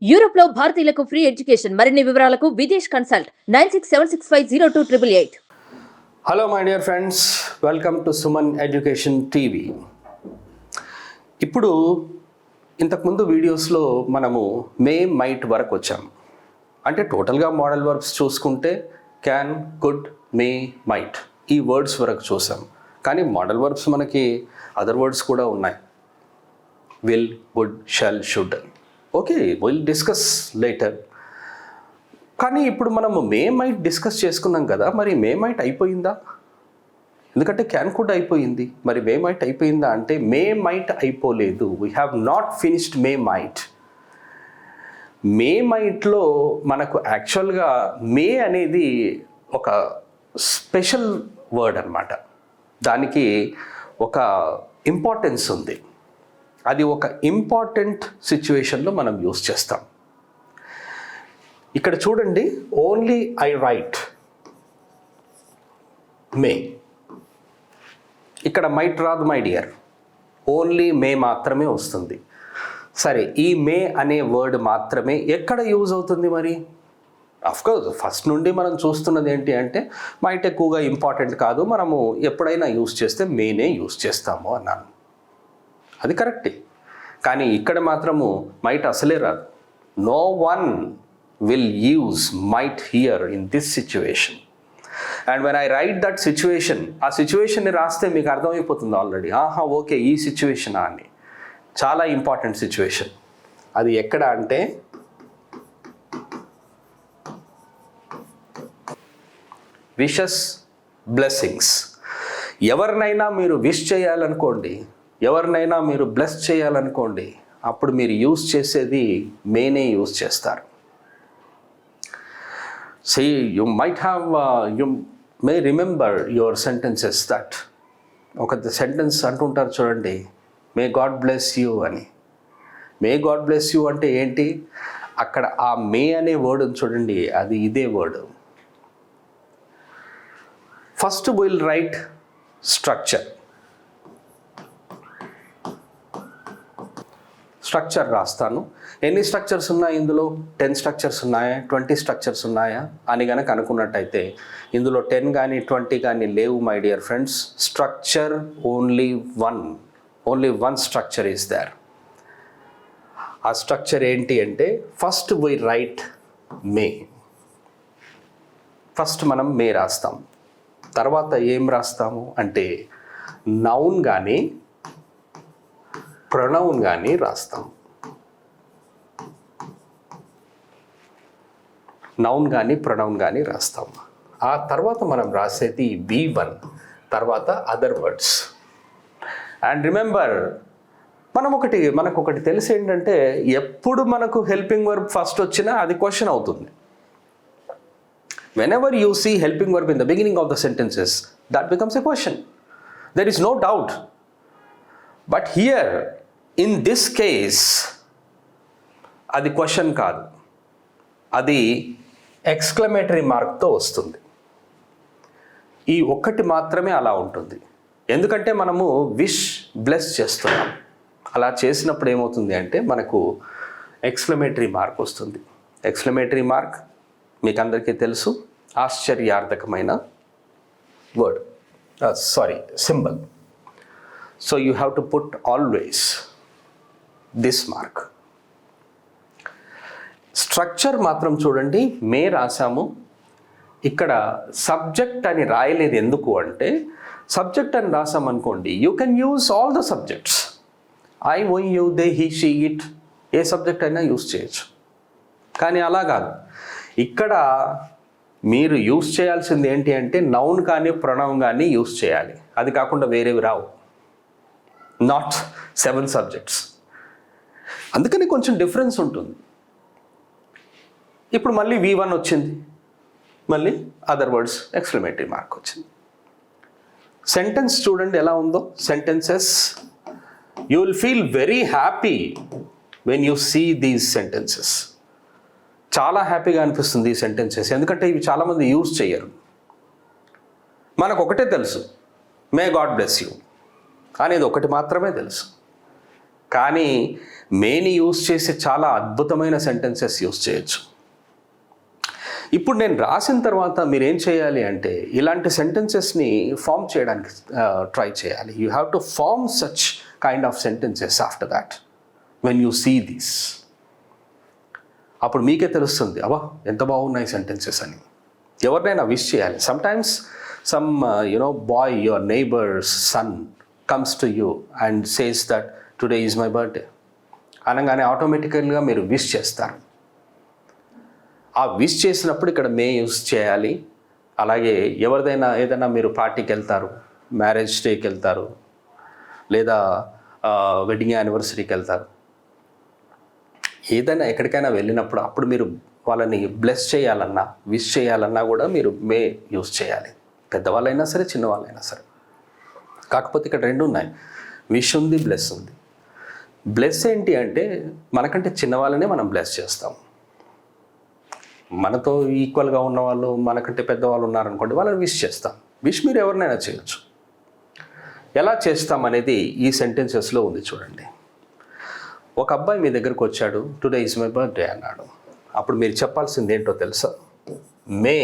Europe లో భారతీయులకు free education. మరిన్ని వివరాలకు Videsh consult 9676502888. Hello my dear friends, welcome to Suman education TV. ఇప్పుడు ఇంతకుముందు వీడియోస్లో మనము మే మైట్ వరకు వచ్చాం. అంటే టోటల్గా మోడల్ వర్బ్స్ చూసుకుంటే క్యాన్, కుడ్, మే, మైట్ ఈ వర్డ్స్ వరకు చూసాం. కానీ మోడల్ వర్బ్స్ మనకి అదర్ వర్డ్స్ కూడా ఉన్నాయి. Will, would, shall, should. Okay, will discuss later. కానీ ఇప్పుడు మనము మే మైట్ డిస్కస్ చేసుకున్నాం కదా, మరి మే మైట్ అయిపోయిందా? ఎందుకంటే క్యాన్ కుడ్ అయిపోయింది, మరి మే మైట్ అయిపోయిందా అంటే మే మైట్ అయిపోలేదు. We have not finished may might. May మైట్లో మనకు యాక్చువల్గా మే అనేది ఒక స్పెషల్ వర్డ్ అన్నమాట. దానికి ఒక ఇంపార్టెన్స్ ఉంది. అది ఒక ఇంపార్టెంట్ సిచ్యువేషన్లో మనం యూస్ చేస్తాం. ఇక్కడ చూడండి, ఓన్లీ ఐ రైట్ మే. ఇక్కడ మైట్ రాదు మై డియర్, ఓన్లీ మే మాత్రమే వస్తుంది. సరే, ఈ మే అనే వర్డ్ మాత్రమే ఎక్కడ యూజ్ అవుతుంది మరి? అఫ్కోర్స్ ఫస్ట్ నుండి మనం చూస్తున్నది ఏంటి అంటే మైట్ ఎక్కువగా ఇంపార్టెంట్ కాదు, మనము ఎప్పుడైనా యూజ్ చేస్తే మేనే యూజ్ చేస్తాము అన్నాను. అది కరెక్టే. కానీ ఇక్కడ మాత్రము మైట్ అసలే రాదు. No one will use might here in this situation. And when I write that situation, ఆ సిచ్యువేషన్ని రాస్తే మీకు అర్థమైపోతుంది ఆల్రెడీ. ఓకే, ఈ సిచ్యువేషనా అని. చాలా ఇంపార్టెంట్ సిచ్యువేషన్. అది ఎక్కడ అంటే విషెస్, బ్లెస్సింగ్స్. ఎవరినైనా మీరు విష్ చేయాలనుకోండి, ఎవరినైనా మీరు బ్లెస్ చేయాలనుకోండి, అప్పుడు మీరు యూజ్ చేసేది మేనే యూజ్ చేస్తారు. See, you might have, you may remember your sentences that. ఒక సెంటెన్స్ అంటుంటారు చూడండి, మే గాడ్ బ్లెస్ యూ అని. మే గాడ్ బ్లెస్ యూ అంటే ఏంటి? అక్కడ ఆ మే అనే వర్డ్ చూడండి, అది ఇదే word. First will write structure. Structure రాస్తాను. ఎన్ని స్ట్రక్చర్స్ ఉన్నాయి ఇందులో? 10 స్ట్రక్చర్స్ ఉన్నాయా, 20 స్ట్రక్చర్స్ ఉన్నాయా అని కనుక అనుకున్నట్టయితే ఇందులో 10 కానీ 20 కానీ లేవు my dear friends. Structure only one structure is there. ఆ స్ట్రక్చర్ ఏంటి అంటే first we write may. First మనం మే రాస్తాం. తర్వాత ఏం రాస్తాము అంటే నౌన్ కానీ ప్రొనౌన్ కానీ రాస్తాం. నౌన్ కానీ ప్రొనౌన్ కానీ రాస్తాం. ఆ తర్వాత మనం రాసేది V1, తర్వాత అదర్ వర్డ్స్. అండ్ రిమెంబర్, మనకు ఒకటి తెలిసి ఏంటంటే ఎప్పుడు మనకు హెల్పింగ్ వర్బ్ ఫస్ట్ వచ్చినా అది క్వశ్చన్ అవుతుంది. Whenever you see helping verb in the beginning of the sentences, that becomes a question. There is no doubt. But here, in this case, అది క్వశ్చన్ కాదు, అది ఎక్స్క్లమేటరీ మార్క్తో వస్తుంది. ఈ ఒక్కటి మాత్రమే అలా ఉంటుంది. ఎందుకంటే మనము విష్, బ్లెస్ చేస్తున్నాం. అలా చేసినప్పుడు ఏమవుతుంది అంటే మనకు ఎక్స్క్లమేటరీ మార్క్ వస్తుంది. ఎక్స్క్లమేటరీ మార్క్ మీకు అందరికీ తెలుసు, ఆశ్చర్యార్థకమైన word, symbol. So you have to put always this mark. Structure మాత్రం చూడండి, మే రాసాము. ఇక్కడ సబ్జెక్ట్ అని రాయలేదు. ఎందుకు అంటే సబ్జెక్ట్ అని రాసామనుకోండి, you can use all the subjects. I, we, you, they, he, she, it, ఏ సబ్జెక్ట్ అయినా యూజ్ చేయొచ్చు. కానీ అలా కాదు. ఇక్కడ మీరు యూజ్ చేయాల్సింది ఏంటి అంటే నౌన్ కానీ ప్రొనౌన్ కానీ యూజ్ చేయాలి. అది కాకుండా వేరేవి రావు. Not 7 subjects. అందుకని కొంచెం డిఫరెన్స్ ఉంటుంది. ఇప్పుడు మళ్ళీ V1 వచ్చింది, మళ్ళీ అదర్ వర్డ్స్ ఎక్స్క్లమేటరీ మార్క్ వచ్చింది. సెంటెన్స్ చూడండి ఎలా ఉందో. Sentences, you will feel very happy when you see these sentences. చాలా హ్యాపీగా అనిపిస్తుంది ఈ సెంటెన్సెస్, ఎందుకంటే ఇవి చాలామంది యూజ్ చేయరు. మనకు ఒకటే తెలుసు, మే గాడ్ బ్లెస్ యూ అనేది ఒకటి మాత్రమే తెలుసు. కానీ మేని యూజ్ చేసి చాలా అద్భుతమైన సెంటెన్సెస్ యూజ్ చేయొచ్చు. ఇప్పుడు నేను రాసిన తర్వాత మీరు ఏం చేయాలి అంటే ఇలాంటి సెంటెన్సెస్ని ఫామ్ చేయడానికి ట్రై చేయాలి. You have to form such kind of sentences after that when you see this. అప్పుడు మీకే తెలుస్తుంది, అబ్బా ఎంత బాగున్నాయి సెంటెన్సెస్ అని. ఎవరినైనా విష్ చేయాలి. Sometimes some boy, your neighbour's son comes to you and says that today is my birthday అనగానే ఆటోమేటికల్గా మీరు విష్ చేస్తారు. ఆ విష్ చేసినప్పుడు ఇక్కడ మే యూస్ చేయాలి. అలాగే ఎవరిదైనా ఏదైనా మీరు పార్టీకి వెళ్తారు, మ్యారేజ్ డేకి వెళ్తారు, లేదా వెడ్డింగ్ యానివర్సరీకి వెళ్తారు, ఏదైనా ఎక్కడికైనా వెళ్ళినప్పుడు అప్పుడు మీరు వాళ్ళని బ్లెస్ చేయాలన్నా విష్ చేయాలన్నా కూడా మీరు మే యూస్ చేయాలి. పెద్దవాళ్ళైనా సరే చిన్నవాళ్ళైనా సరే. కాకపోతే ఇక్కడ రెండు ఉన్నాయి, విష్ ఉంది, బ్లెస్ ఉంది. బ్లెస్ ఏంటి అంటే మనకంటే చిన్నవాళ్ళనే మనం బ్లెస్ చేస్తాం. మనతో ఈక్వల్గా ఉన్నవాళ్ళు, మనకంటే పెద్దవాళ్ళు ఉన్నారనుకోండి, వాళ్ళని విష్ చేస్తాం. విష్ మీరు ఎవరినైనా చేయొచ్చు. ఎలా చేస్తాం అనేది ఈ సెంటెన్సెస్లో ఉంది చూడండి. ఒక అబ్బాయి మీ దగ్గరకు వచ్చాడు, టుడే ఈజ్ మై బర్త్డే అన్నాడు. అప్పుడు మీరు చెప్పాల్సింది ఏంటో తెలుసా? మే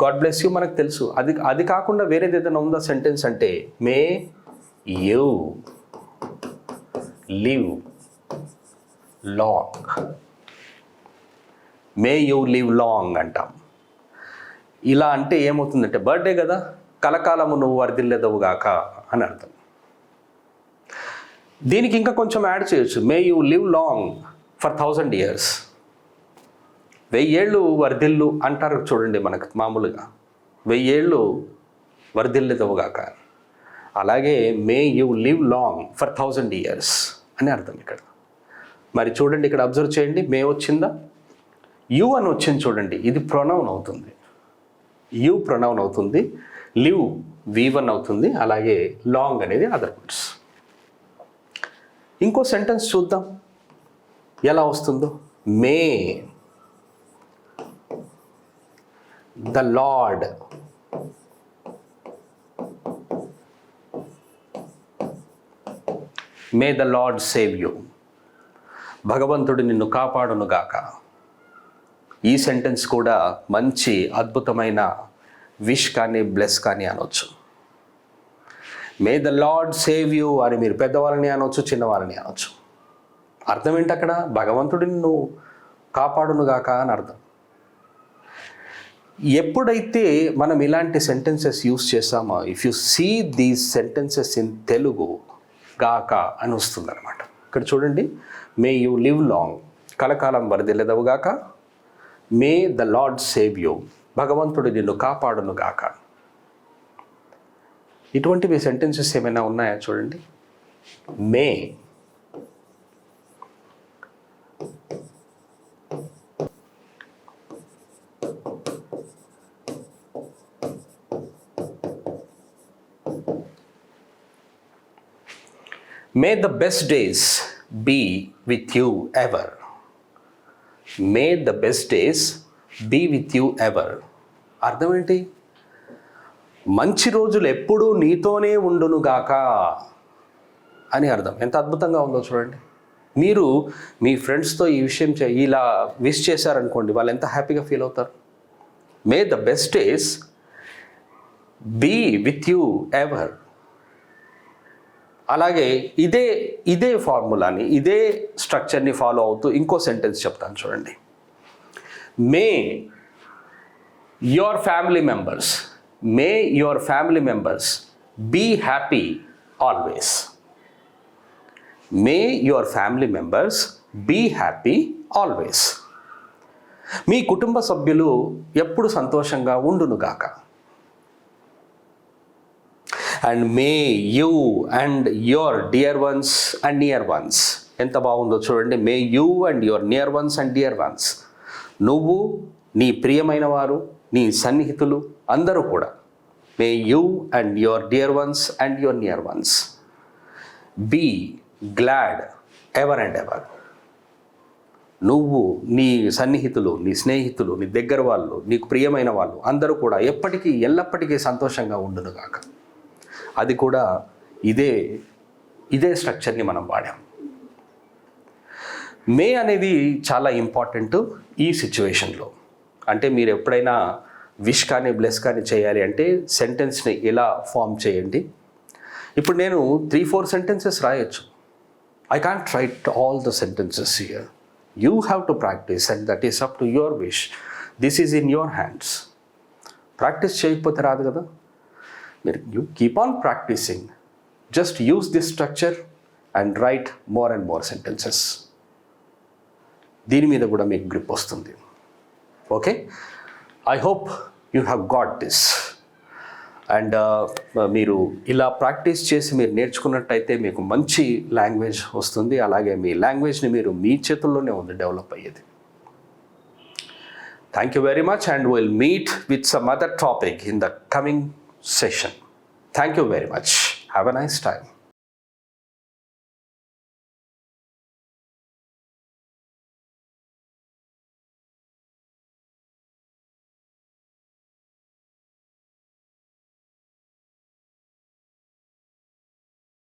గాడ్ బ్లెస్ యూ మనకు తెలుసు. అది కాకుండా వేరేది ఏదైనా ఉందా సెంటెన్స్ అంటే may you live long. May you live long అంటాం. ఇలా అంటే ఏమవుతుందంటే బర్త్డే కదా, కలకాలము నువ్వు వర్ధిల్లెదవుగాక అని అర్థం. దీనికి ఇంకా కొంచెం యాడ్ చేయొచ్చు, may you live long for 1000 years. 1000 ఏళ్ళు వర్ధిల్లు అంటారు చూడండి మనకు మామూలుగా, 1000 ఏళ్ళు వర్ధిల్లెదవుగాక. అలాగే may you live long for 1000 years అని అర్థం ఇక్కడ. మరి చూడండి ఇక్కడ అబ్జర్వ్ చేయండి, మే వచ్చిందా, యు అని వచ్చింది చూడండి. ఇది ప్రొనౌన్ అవుతుంది, యు ప్రొనౌన్ అవుతుంది, లివ్ V1 అవుతుంది, అలాగే లాంగ్ అనేది అదర్ వర్డ్స్. ఇంకో సెంటెన్స్ చూద్దాం ఎలా వస్తుందో. మే the lord May the lord save you. భగవంతుడు నిన్ను కాపాడునుగాక. ఈ సెంటెన్స్ కూడా మంచి అద్భుతమైన విష్ కానీ బ్లెస్ కానీ అనొచ్చు. మే ద లార్డ్ సేవ్ యూ అని మీరు పెద్దవాళ్ళని అనొచ్చు, చిన్నవాళ్ళని అనొచ్చు. అర్థం ఏంటి అక్కడ? భగవంతుడు నిన్ను కాపాడునుగాక అని అర్థం. ఎప్పుడైతే మనం ఇలాంటి సెంటెన్సెస్ యూస్ చేస్తామో, if you see these sentences in Telugu, గాక అని వస్తుంది అనమాట. ఇక్కడ చూడండి, మే యూ లివ్ లాంగ్, కలకాలం వర్ధిల్లెదవుగాక. May the lord save you, భగవంతుడు నిన్ను కాపాడునుగాక. ఇటువంటివి సెంటెన్సెస్ ఏమైనా ఉన్నాయా చూడండి. మే May the best days be with you ever. May the best days be with you ever. అర్థం ఏంటి? మంచి రోజులు ఎప్పుడూ నీతోనే ఉండునుగాక అని అర్థం. ఎంత అద్భుతంగా ఉందో చూడండి. మీరు మీ ఫ్రెండ్స్తో ఈ విషయం ఇలా విష్ చేశారనుకోండి, వాళ్ళు ఎంత హ్యాపీగా ఫీల్ అవుతారు. May the best days be with you ever. అలాగే ఇదే ఫార్ములాని, ఇదే స్ట్రక్చర్ని ఫాలో అవుతూ ఇంకో సెంటెన్స్ చెప్తాను చూడండి. May your family members be happy always. May your family members be happy always. మీ కుటుంబ సభ్యులు ఎప్పుడు సంతోషంగా ఉండునుగాక. And may you and your dear ones and near ones. ఎంత బాగుందో చూడండి. May you and your near ones and dear ones. నువ్వు, నీ ప్రియమైన వారు, నీ సన్నిహితులు అందరూ కూడా. May you and your dear ones and your near ones be glad ever and ever. నువ్వు, నీ సన్నిహితులు, నీ స్నేహితులు, నీ దగ్గర వాళ్ళు, నీకు ప్రియమైన వాళ్ళు అందరూ కూడా ఎప్పటికీ ఎల్లప్పటికీ సంతోషంగా ఉండునుగాక. అది కూడా ఇదే ఇదే స్ట్రక్చర్ని మనం వాడాం. మే అనేది చాలా ఇంపార్టెంట్ ఈ సిచ్యువేషన్లో. అంటే మీరు ఎప్పుడైనా విష్ కానీ బ్లెస్ కానీ చేయాలి అంటే సెంటెన్స్ని ఎలా ఫామ్ చేయండి. ఇప్పుడు నేను 3-4 సెంటెన్సెస్ రాయొచ్చు. I can't write all the sentences here. You have to practice and that is up to your wish. This is in your hands. Practice చేయకపోతే రాదు కదా. మీరు you keep on practicing. Just use this structure and write more and more sentences. దీని మీద కూడా మీకు grip వస్తుంది. Okay, I hope you have got this. And మీరు ఇలా ప్రాక్టీస్ చేసి మీరు నేర్చుకున్నట్టయితే మీకు మంచి లాంగ్వేజ్ వస్తుంది. అలాగే మీ లాంగ్వేజ్ని మీరు మీ చేతుల్లోనే ఉంది డెవలప్ అయ్యేది. Thank you very much and will meet with some other topic in the coming session. Thank you very much. Have a nice time.